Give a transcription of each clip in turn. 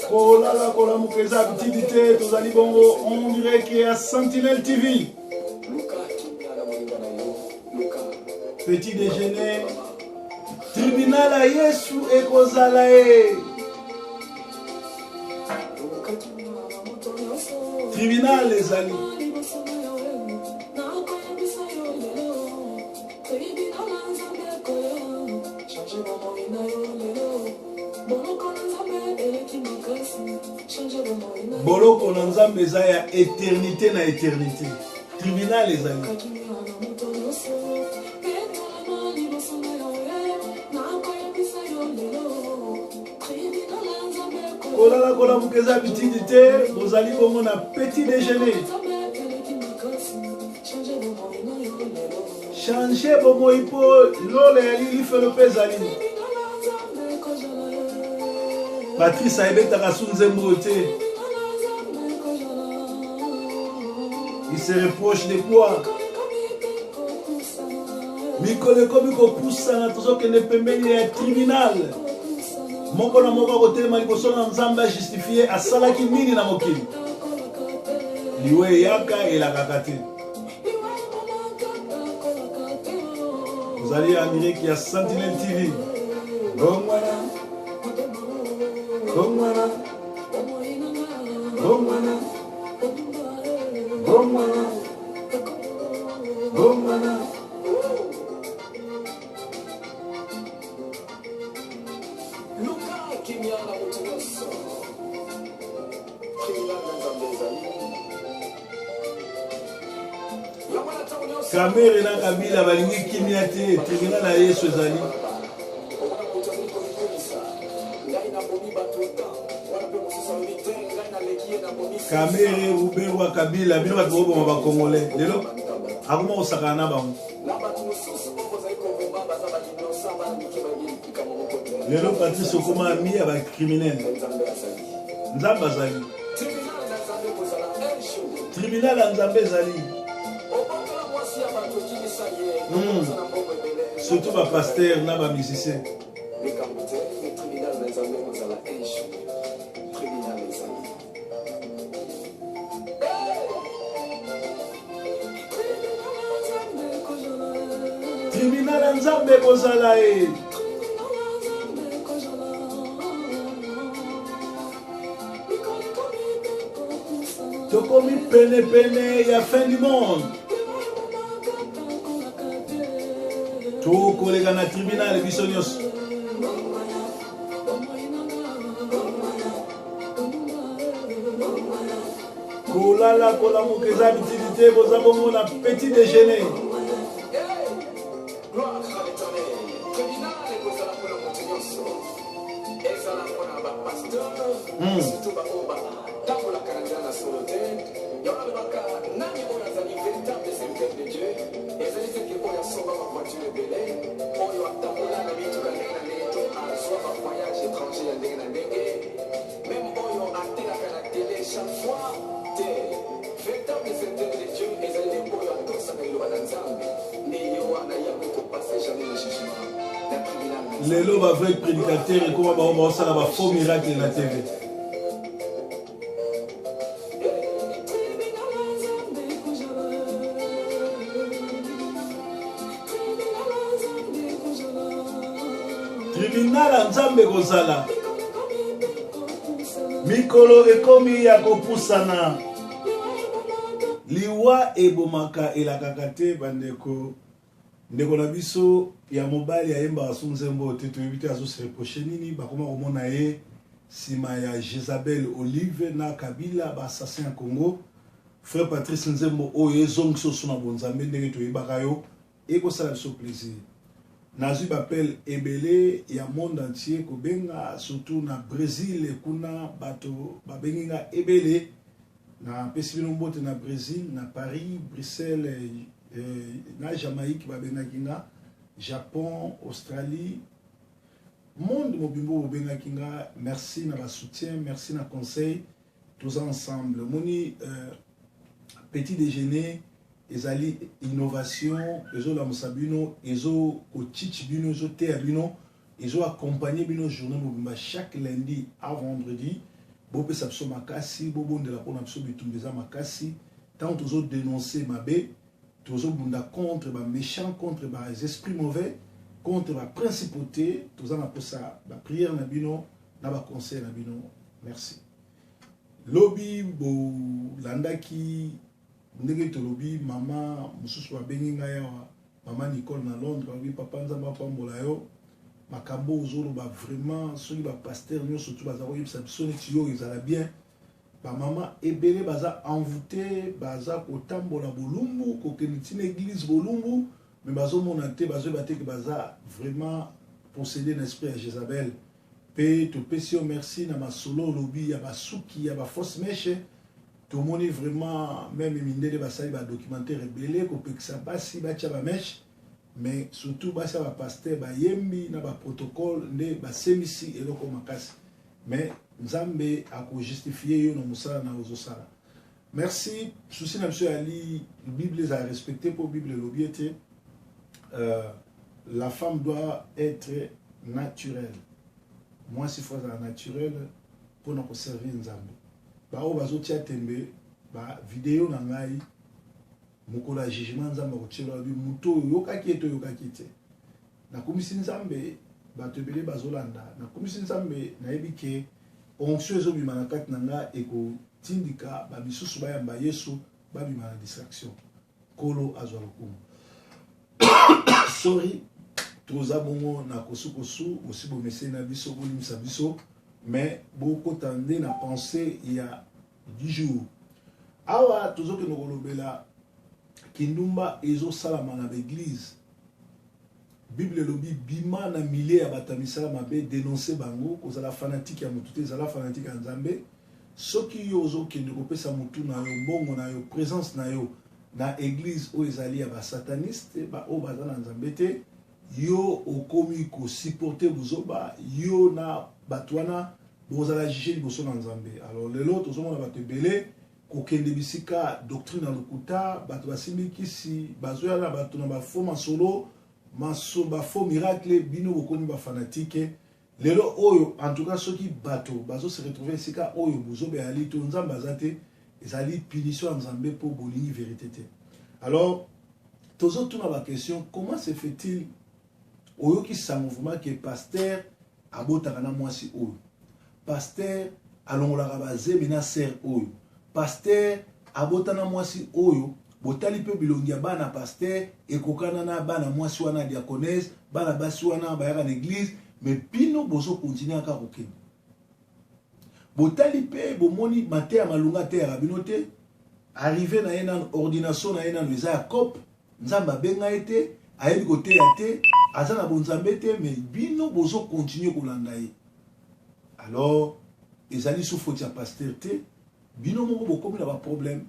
Kolala kola mukeza petitité, tozali bongo, on dirait qu'il y a Sentinelle TV. Petit déjeuner, tribunal à Yesu et Kozalae. Tribunal les amis. Boloko na nzambe eza ya éternité na éternité. Tribunal les amis. Kolala kola mukeza petitité, bozali bongo na petit déjeuner. Changer bongo ipo lole ya lili fait le pezali. Patrice Aibeta Sunzembo te. Il se reproche de quoi? Mikole komi ko poussa na tozo kende pembeni ya tribunal. Moko na moko kote maliboso na nzamba justifié asalaki nini na mokili. Liwe yaka elakaka te. Vous allez en direct, il y a Sentinelle TV. Gongwana. Gongwana. Gongwana. Gongwana. Gongwana. Kamere na Kabila balingi kimia te, tribunal na Yesu ezali. Kamere Ruberwa Kabila bino bato boma ba Congolais. Lelo akoma osaka na bango. Lelo Patrice okoma ami ya ba criminel. Nzamba zali. Tribunal ya Nzambe ezali. Surtout les pasteurs et les musiciens. Tribunal Nzambe kozala e. Tokomi pene pene ya fin du monde. Tout collègue dans le tribunal biso nyos. Kolala kola mukeza bitidité boza bongo na petit déjeuner. Lelo va vrai prédicateur et comment on va ça va faux miracle na TV. Tribunal Nzambe kozala. Mikolo ekomi ya kopusana. Liwa ebomaka elakaka te bandeko. Ndeko na biso ya mobali ya yemba asunzembo te toyebite azo se reprocher nini bakoma komona ye sima ya Jezabel Olive na Kabila ba assassin ya Congo. Frère Patrice Nzembo oyo ezongso suna bonzambe ndenge toyebaka yo ekosala biso plaisir. Nazwi bapel ebele ya monde entier kobenga surtout na Brésil kuna bato babenga ebele na pesibino mbote na Brésil na Paris, Bruxelles na Jamaïque babenga kinga, Japon, Australie, monde mobimbo babenga kinga. Merci na ba soutien, merci na conseil, tous ensemble. Moni petit déjeuner, ezali innovation, ezo la musabino, ezo kochichi bino, ezo te abino, ils ont accompagné nos journées mobimba chaque lundi à vendredi. Bopé sapso makasi, bobo de la ponapso bitumbeza makasi. Tant tous autres dénoncer ma bé, tous autres bunda contre les méchants, contre les esprits mauvais, contre la principauté, tous en pour ça, la prière nabino, na ba conseil nabino. Merci. Lobby bo landaki ndenge to lobby mama mususu wa benginga ya mama Nicole na Londres, oui papa nzamba pambola yo. Makambo ozolo ba vraiment ceux qui ba pasteur nyo surtout ba zawo yebisa bisone tiyo ezala bien ba mama ebele baza envoûté baza kotambola bolumbu kokenitine église bolumbu mais bazo monate bazo baté que baza vraiment possédé l'esprit à Jézabel pe to pesio merci na masolo lobby ya basuki ya ba fausse mèche to moni vraiment même mindele basali ba documentaire ebele ko pekisa basi ba tia ba mèche. Mais surtout, bah, ça va pasteur, bah, yembi, na ba protocole, ne ba semisi et loko makasi. Mais Nzambe a justifié yo no musala na ozosala. Merci. Souci na monsieur Ali, la Bible les a respectés pour Bible l'obéité. La femme doit être naturelle. Moi, si faut être naturelle pour nous servir Nzambe. Bah, on va zotia tembe, bah, vidéo na ngai. Mukola jugement nzamba kochela bi muto yokaki eto yokaki te na komisi nzambe bato ebele bazolanda na komisi nzambe nayebi ke onction ezobima na kati na nga ekotindika bamisusu bayamba yesu babima na distraction kolo azwa lokumu sorry toza bongo na kosukosu osi bomese na biso bolimisa biso mais bokota nde na pensée ya du jour awa tozoke nokolobela Kindumba ezo salama na l'église. Bible lobi bima na milieu ya batamisala mabe dénoncer bango kozala fanatique ya mutute zala fanatique ya Nzambe soki yo ozo kende kopesa mutu na yo mbongo na yo présence na yo na église o ezali ya ba sataniste ba o bazana Nzambe te yo okomi ko supporter buzoba yo na batwana bozala juger liboso na Nzambe. Alors lelo tozomona bato ebele kokende bisika doctrine na lokuta bato basimbi kisi bazoya na bato na bafo masolo maso bafo miracle bino bokomi ba fanatique lelo oyo en tout cas soki bato bazo se retrouver sika oyo buzobe ali to Nzambe azate ezali punition Nzambe pour bolingi vérité te. Alors tozo tuna ba question comment se fait-il oyo ki sa mouvement que pasteur abotaka na mwasi oyo pasteur alongolaka bazemi na ser oyo pasteur abotana mwasi oyo botali pe bilongi ya bana pasteur ekokana na bana mwasi wana diaconesse bana basi wana bayaka na église mais pino bozo continuer aka kokende botali pe bomoni mate ya malunga te ya bino te arrivé na yena ordination na yena eza ya cop Nzamba benga ete ayebi kote ya te azana bonzambe te mais bino bozo continuer kolanda ye. Alors ezali sous faute ya pasteur te bino moko bokomi na ba problème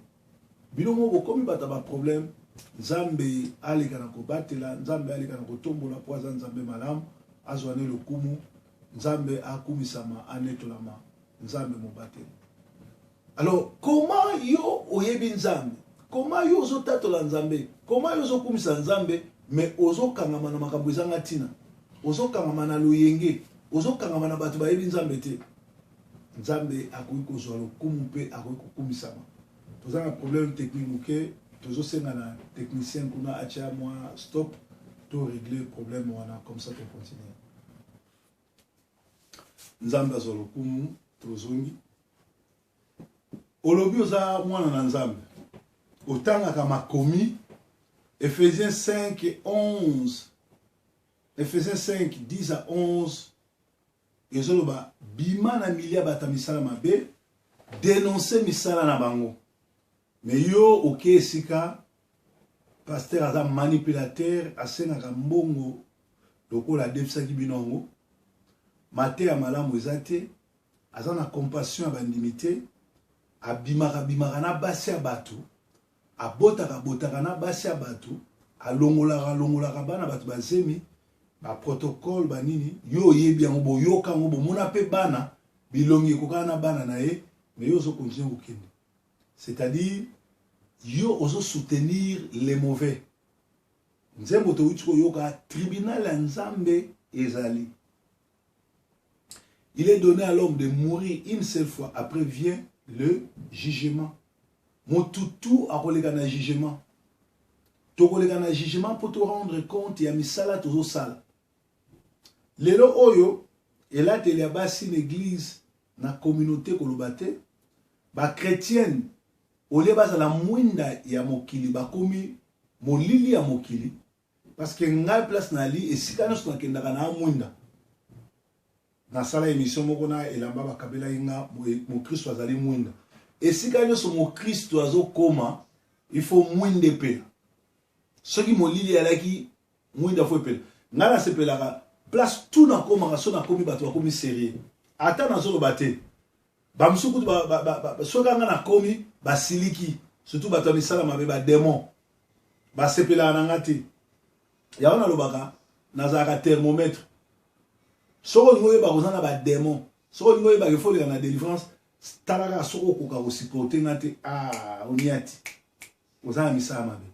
bino moko bokomi bata ba problème Nzambe aleka na kobatela Nzambe aleka na kotombola poza Nzambe malamu azwane lokumu Nzambe akumisama anetolama Nzambe mobatela. Alors comment yo oyebi Nzambe comment yo ozotatola Nzambe comment yo ozokumisa Nzambe mais ozokangama na makambo ezanga tina ozokangama na loyenge ozokangama na bato bayebi Nzambe te Nzambe akoki kozwa lokumu mpe akoki kokumisama. Toza na problème technique moke tozosenga na technicien kuna atia moi stop to régler problème wana comme ça to continuer. Nzambe azwa lokumu tozongi olobi oza mwana na Nzambe otangaka makomi Ephésiens 5 et 11 Ephésiens 5 10 à 11 ezoloba bima na milia bata misala mabe dénoncer misala na bango mais yo oke esika pasteur aza manipulateur asengaka mbongo lokola adefisaki binongo mate ya malamu eza te aza na compassion ya bandimité abimaka na basi ya bato abotaka na basi ya bato alongolaka bana bato bazemi ba protocole banini yo yebi yango boyoka yango bomona pe bana bilongi ekokana na bana na ye mais yo ozo continuer kokende c'est-à-dire yo ozo soutenir les mauvais nzembo to uti koyoka tribunal ya Nzambe ezali il est donné à l'homme de mourir une seule fois. Après vient le jugement. Mon tout a collé dans le jugement. Tu collé dans le jugement pour te rendre compte, il y a mis ça là, toujours ça. Lelo oyo, et là, il y a une église dans la communauté kolobate, ba chrétienne, au lieu de la mouinda ya mokili, ba komi molili ya mokili, parce que ngai place na li, et si quand on a na mouinda, na sala émission mokona elamba ba kabela inga mo Christ azali mouinda. Et si quand on a Christ azo koma, il faut mouinde pe. Ce qui molili ya laki mouinda faut pe. Ngala se pe la place tout na koma so na komi bato komi sérieux. Ata na zo bate. Ba msuku ba so kanga na komi ba siliki. Surtout bato misala mabe ba démon. Ba sepela na ngati. Ya ona lobaka na za thermomètre. Soko ngoye ba kozana ba démon. Soko ngoye ba ifo na délivrance. Talaka soko koka osikote ngati oniati. Ozana misala mabe.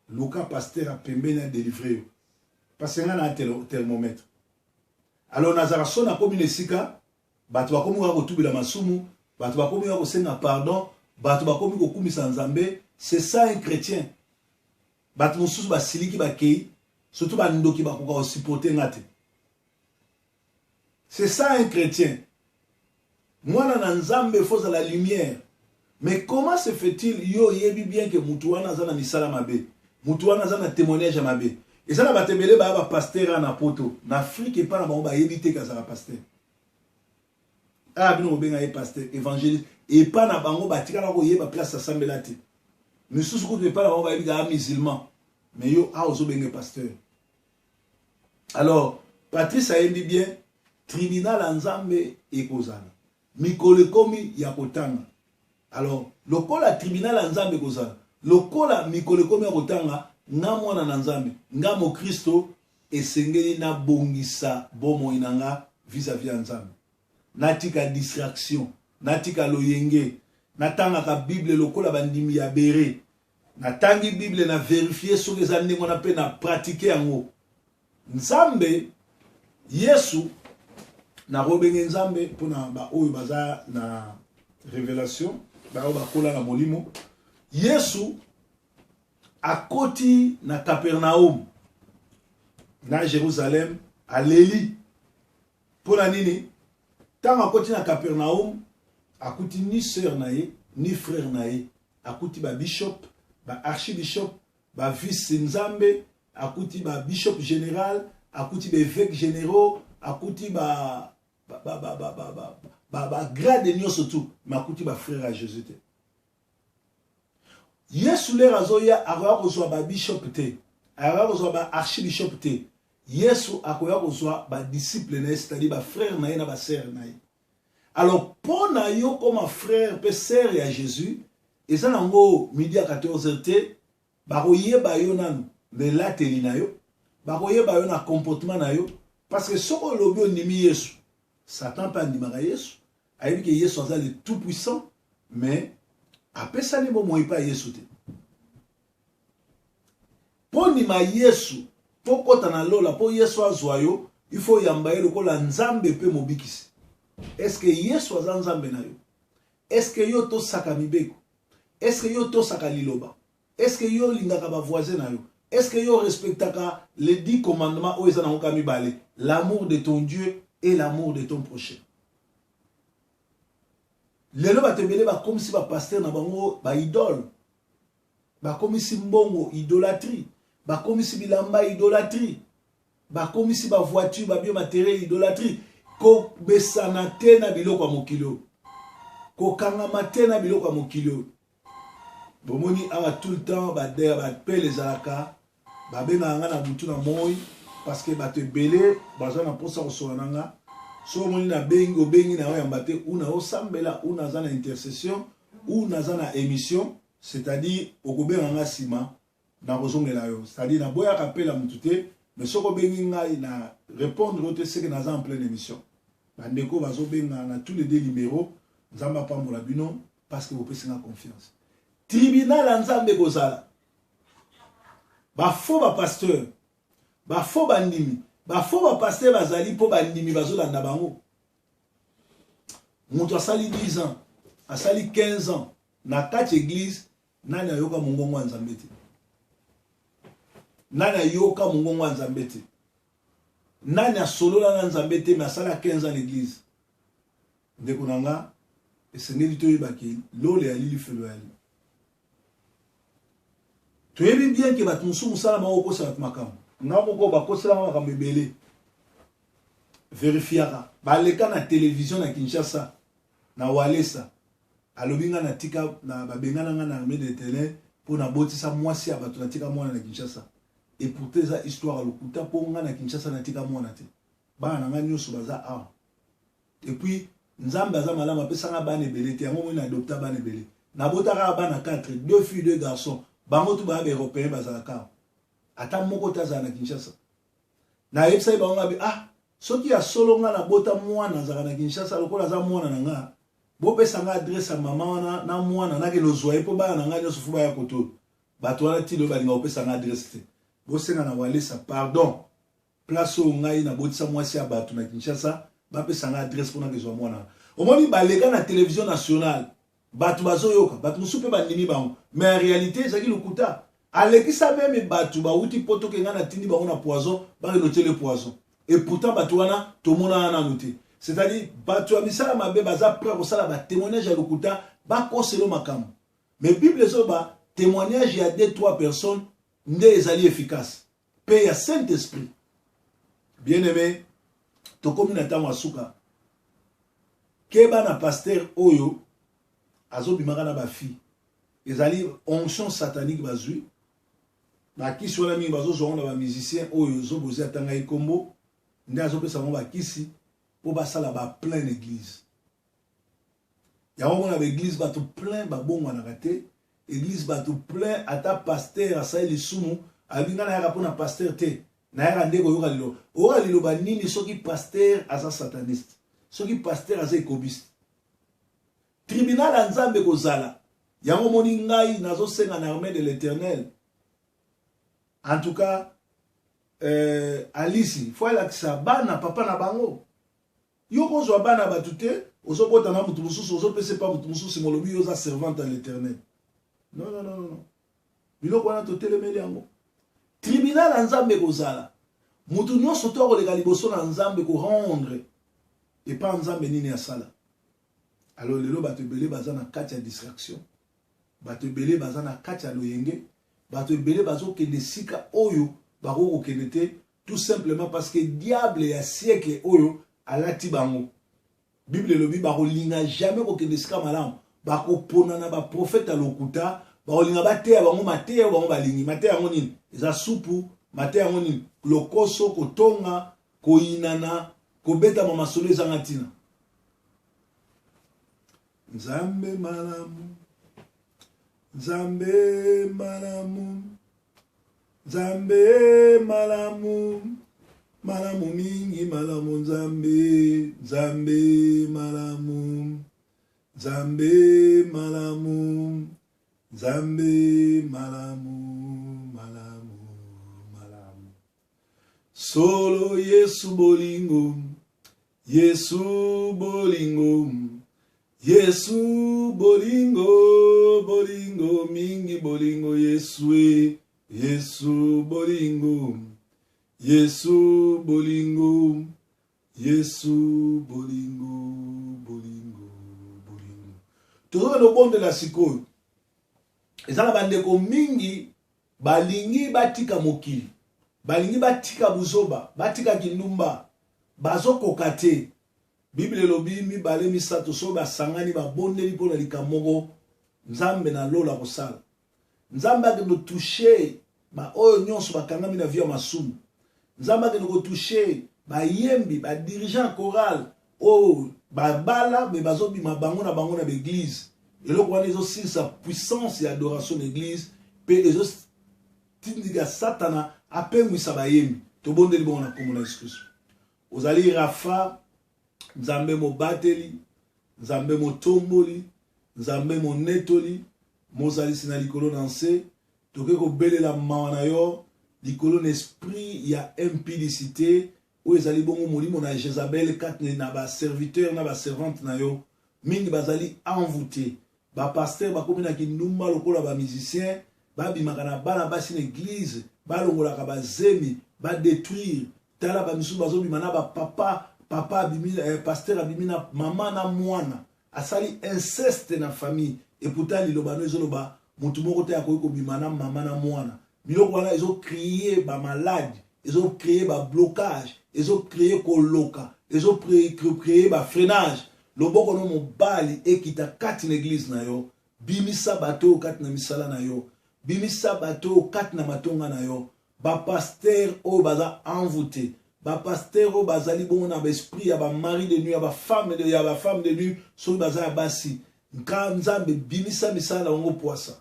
Luka pasteur a pembeni a délivré. Parce que na thermomètre. Alors nazara sona komi nesika, bato bakomi wa kotubila masumu, bato bakomi wa kosenga pardon, bato bakomi kokumisa nzambe, c'est ça un chrétien. Bato mususu basiliki bakei, surtout bandoki bakoka osipote ngate. C'est ça un chrétien. Mwana na nzambe faut la lumière. Mais comment se fait-il yo yebi bien que mutuana zana misala mabe, mutuana zana témoignage mabe? Et ça, va te mêler ba pasteur en poto. En Afrique, et pas na ba éviter que ça va pasteur. Ah, bien, on benga pasteur, évangéliste. Et pas na bango ba tika na ko yeba place assemblée là. Nous sous ko pas na ba éviter musulman. Mais yo a ozo benga pasteur. Alors, Patrice a dit bien, tribunal nzambe ekozana. Mikole komi ya kotanga. Alors, lokola tribunal nzambe ekozana. Lokola mikole komi ya kotanga. Nga mwana na nzambe, nga mo Kristo esengeli na bongisa bomo inanga vis-à-vis ya nzambe. Natika distraction, natika loyenge, natanga ka Bible lokola bandimi ya bere. Natangi Bible na vérifier soki eza ndenge na pe na pratiquer yango. Nzambe Yesu na robenge nzambe pona ba oyo baza na révélation, ba oyo bakola na molimo. Yesu akoti na Capernaum na Jérusalem aleli pona nini tanga akoti na Capernaum akuti ni sœur na ye ni frère na ye akuti ba bishop ba archibishop ba vice nzambe akuti ba bishop général akuti ba évêque généraux akuti ba grade nyonso tout makuti ba frère à Jésus te. Yesu le razoya akoya kozwa ba bishop te, akoya kozwa ba archibishop te. Yesu akoya kozwa ba disciple na, c'est-à-dire ba frère na na ba sœur na. Alors pour na yo comme frère pe sœur ya Jésus, et ça nango midi à 14h te, ba koyeba yo nanu le lateli na yo, ba koyeba yo na comportement na yo, parce que soko lobi ondimi Yesu, Satan pa ndimaka Yesu, ayebi que Yesu azali le tout puissant, mais après ça, ne moyi pas Yesu te. Pour ni ma Yesu, pour kota na lola, pour Yesu azwayo, il faut yambaye lokola nzambe pe mobikisi. Est-ce que Yesu aza nzambe na yo? Est-ce que yo to saka mibeko? Est-ce que yo to saka liloba? Est-ce que yo lingaka ba voisin na yo? Est-ce que yo respectaka les 10 commandements o ezana ngoka mibale? L'amour de ton Dieu et l'amour de ton prochain. Lelo batembele ba comme si ba pasteur na bango ba idole. Ba comme si mbongo idolâtrie. Ba comme si bilamba idolâtrie. Ba comme si ba voiture ba bio matériel idolâtrie. Ko besana te na biloko ya mokilo. Ko kangama te na biloko ya mokilo. Bomoni awa tout le temps ba der ba pe les alaka. Ba benga nga na butu na moi parce que ba te belé baza na posa ko nanga. So moni na bengo bengi na oyambate una osambela una zana intercession una zana émission, c'est-à-dire okobenga nga sima na kozongela yo, c'est-à-dire na boya kapela mutute mais soko bengi ngai na répondre au ce que na en pleine émission. Bandeko bazo benga na tous les deux numéros nzamba pambola bino parce que vous pèsez na confiance. Tribunal nzambe kozala. Ba faux ba pasteur, ba faux bandimi. Ba faux ba pasteur bazali po bandimi bazolanda bango. Moto asali 10 ans, asali 15 ans, na kati église, nani ayoka mongongo wa Nzambe te. Nani ayoka mongongo wa Nzambe te. Nani asolola na Nzambe te, mais asala 15 ans l'église. Ndeko nanga, esengeli toyebaki, lole ya lili felo ya li. Toyebi bien que bato musu musala bango kosala makambo. Nga moko bakosala makambo ebele. Vérifiera. Baleka na télévision na Kinshasa, na Walesa. Alobinga na tika na babengana nga na armée de l'Éternel pour na botisa mwasi ya bato na tika mwana na Kinshasa. Et pourtant ça histoire à lokuta pour nga na Kinshasa na tika mwana te. Ba na nga nyoso baza a. Et puis Nzambe aza malama pesa nga bana ebele te yango mona adopta bana ebele. Na botaka bana 4, 2 filles, 2 garçons. Bango tu ba européen bazalaka. Ata moko taza na Kinshasa. Na yebisa ba nga bi soki ya solo nga na bota mwana zaka na Kinshasa lokola za mwana na nga. Bo pesa nga adresse mama wana na mwana na ke lozwa po ba na nga nyoso fuba ya koto. Bato wana ti do ba linga opesa nga adresse te. Bo senga na Walesa pardon. Place o ngai na botisa mwasi ya bato na Kinshasa ba pesa nga adresse pona kezwa mwana. Omoni balega na télévision nationale. Bato bazoyoka, bato musupe bandimi bango. Mais en réalité, c'est qui le kuta. Alekisa même bato ba uti poto ke nga na tindi bango na poison, ba noter le poison. Et pourtant bato wana to mona na noter. C'est-à-dire bato amisala mabe baza prêt ko sala ba témoignage ya lokuta, ba koselo makambo. Mais Bible zo ba témoignage ya 2-3 personnes nde ezali efficace. Paix ya Saint-Esprit. Bien-aimé, to komi na tamu asuka. Keba na pasteur oyo azo bimaka na ba fille. Ezali onction satanique bazui. Ba kisi wana mingi bazo zonga ba musicien oyo zo bozi atanga ikombo. Nde azo pesa mo ba kisi po ba sala ba plein église. Ya mona ba église ba to plein ba bongo na kate. Église ba to plein ata pasteur asai lisumu abinga na yaka pona pasteur te. Na yaka ndeko yoka lilo. Oka lilo ba nini soki pasteur asa sataniste. Soki pasteur asa ekobiste. Tribunal à Nzambe kozala. Yango moni ngai nazo senga na armée de l'Éternel. En tout cas, Alice, faut la kisa bana papa na bango. Yo kozwa bana batute, ozo bota na mutu mususu, ozo pese pa mutu mususu molobi yoza servante à l'Éternel. Non non non non. Biloko wana to telemeli yango. Tribunal à Nzambe kozala. Mutu nyonso to ko leka liboso na Nzambe ko rendre et pas Nzambe nini asala. Alors lelo bato ebele baza na kati ya distraction. Bato ebele baza na kati ya loyenge. Bato ebele bazo kende sika oyo bako kende te tout simplement parce que diable ya siècle oyo alati bango. Bible lobi bako linga jamais ko kende sika malamu. Bako ponana ba prophète à lokuta, bako linga ba te bango mateya bango balingi. Mateya ngo nini? Eza supu, mateya ngo nini? Lokoso kotonga, koinana, kobeta mama solo ezanga tina. Nzambe malamu, Nzambe malamu, Nzambe malamu, malamu mingi malamu Nzambe, Nzambe malamu, Nzambe malamu, Nzambe malamu, malamu, malamu. Solo Yesu bolingo, Yesu bolingo. Yesu bolingo, bolingo, mingi bolingo, Yesu Yesu bolingo, Yesu bolingo, Yesu bolingo, bolingo, bolingo. Toujours le bon de la sikoyo. Ezala bandeko mingi, balingi batika mokili, balingi batika buzoba, batika kindumba, bazoko kate. Bible lobi mi bale mi sato so ba sangani ba bondeli pona likamoko Nzambe na lola kosala. Nzambe akendo toucher ba oyo nyonso bakangami na vie ya masumu. Nzambe akendo ko toucher ba yembi ba dirigeant choral o ba bala me bazobima bango na l'église. Et là on ezo si sa puissance et adoration de l'église pe ezo tindika satana apengwisa ba yembi. To bondeli bon na komona excuse. Ozali Rafa Nzambe mo bateli, Nzambe mo tomboli, Nzambe mo netoli, mozali sina likolo nanse, toke ko belela mawana yo, likolo n'esprit ya impudicité, ou ezali bongo molimo na Jezabel kat na ba serviteur na ba servante na yo, mingi bazali envoûté ba pasteur bakomi na kindumba lokola ba musicien babimaka na bana basi na église balongolaka bazemi badétruire tala bamisu bazobima na papa abimi pasteur abimi na mama na mwana asali inceste na famille et pourtant liloba no ezoloba mutu moko te akoki kobima na mama na mwana biloko wana ezocréer bamalade ezocréer bablocage ezocréer koloka ezocréer bafreinage loboko no mobali ekita kati na église na yo bimisa bato kati na misala na yo bimisa bato kati na matonga na yo bapaster oyo baza envoûté bapaster oyo bazali bongo na baesprit ya bamari de nuit ya bafemme de nuit soki baza ya basi nzambe bimisa misala na bango poisa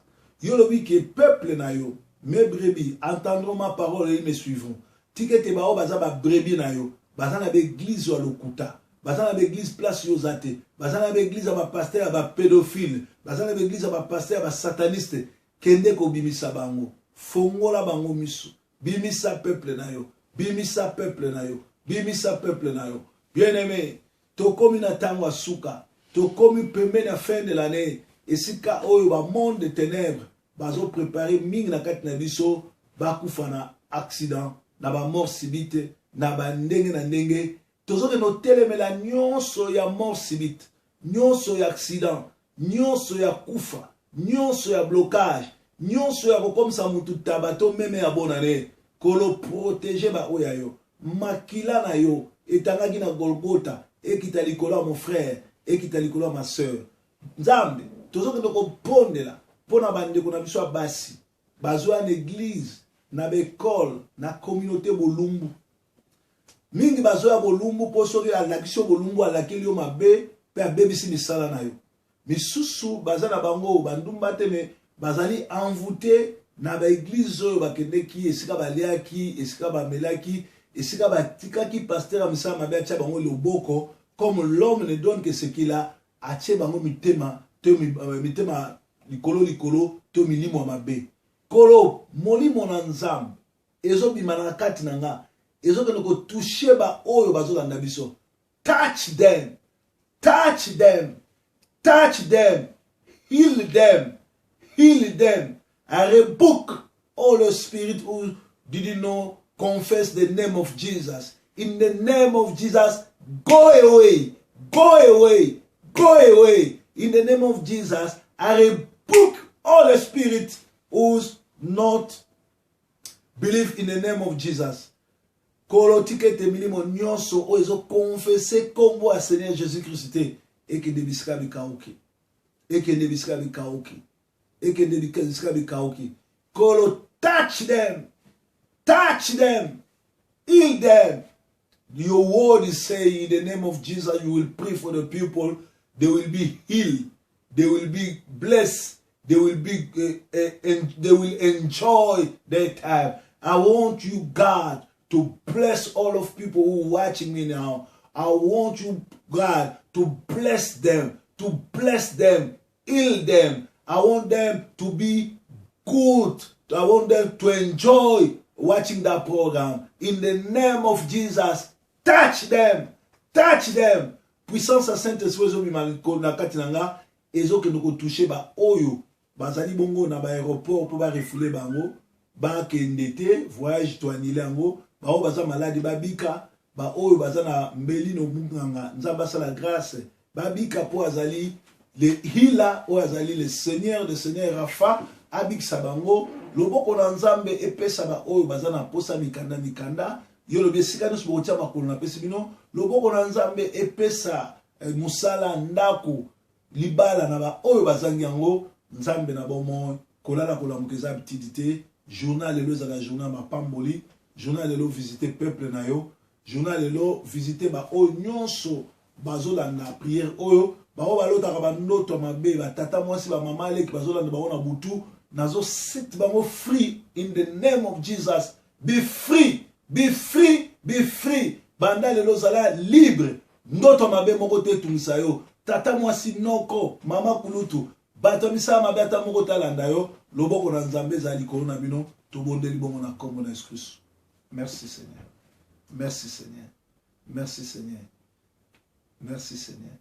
yo lobi ke peuple na yo mes brebis entendront ma parole et ils me suivront tikete bao baza ba brebis na yo baza na l'église ya lokuta baza na l'église place yo zate baza na l'église ya bapaster ya bapédophile baza na l'église ya bapaster ya basataniste kende ko bimisa bango fongola bango miso bimisa peuple na yo bimisa peuple na yo bimisa peuple na yo bien aimé tokomi na tango asuka tokomi pembeni ya fin de l'année esika oyo ba monde de ténèbres bazo préparer mingi na kati na biso bakufa na accident na ba mort subite na ba ndenge na ndenge tozoke no telemela nyonso ya mort subite nyonso ya accident nyonso ya kufa nyonso ya blocage nyonso ya kokomisa mutu tabato meme ya bonane kolo protéger ba oya yo makila na yo etangaki na Golgotha ekita likolo ya mon frère ekita likolo ya ma sœur nzambe tozoke no kopondela pona bandeko na biso ya basi bazwa na église na bekole na communauté bolumbu mingi bazwa ya bolumbu po soki alakisi yo bolumbu alakeli yo mabe mpe abebisi misala na yo misusu baza na bango bandumba te me bazali envoûté na baeglise oyo bakendeki esika baliaki esika bamelaki esika batikaki pasteur ya misala mabe atia bango loboko comme l'homme ne donne que ce qu'il a atie bango mitema likolo to milimo ya mabe kolo molimo na nzambe ezobima na kati na nga ezokende kotouche ba oyo bazolanda biso touch them touch them touch them heal them heal them I rebuke all the spirit who didn't know confess the name of Jesus in the name of Jesus go away go away go away in the name of Jesus I rebuke all the spirits who not believe in the name of Jesus. Kolo tikete milimo nyonso ozo confesser kombo a Seigneur Jésus-Christ et que debiska bikauki. Et que debiska bikauki. Et que debiska bikauki. Kolo touch them. Touch them. Heal them. Your word is saying in the name of Jesus you will pray for the people. They will be healed. They will be blessed. They will be they will enjoy their time. I want you, God, to bless all of people who are watching me now. I want you, God, to bless them, heal them. I want them to be good. I want them to enjoy watching that program. In the name of Jesus, touch them, touch them. Puissance à Saint-Esprit na katinanga ezoke ndoko toucher ba oyo bazali bongo na ba aéroport pour ba refouler bango ba kendete voyage to annulé yango ba o baza malade babika ba oyo baza na mbeli no munganga nzamba sala grâce babika po azali le hila o azali le Seigneur de Seigneur Rafa abik sabango loboko na nzambe epesa ba oyo baza na posa mikanda yolo besika no sobotia makolo na pesi bino loboko na nzambe epesa musala ndako libala na ba oyo bazangi yango nzambe na bomo kolala kolamukeza bitidité journal lelo za la journal mapamboli journal lelo visiter peuple na yo journal lelo visiter ba oyo nyonso bazolanda prière oyo ba o balota ba ndoto mabe ba tata mwasi ba mama leki bazolanda ba ona butu nazo set bango free in the name of Jesus. Be free, be free, be free. Banda lelo zala libre. Ndoto mabe moko te tumisa yo. Tata mwasi noko, mama kulutu. Bato misa mabe ata moko talanda yo. Loboko na nzambe zali korona bino. Tobondeli bongo na kombo na excuse. Merci Seigneur. Merci Seigneur. Merci Seigneur. Merci Seigneur.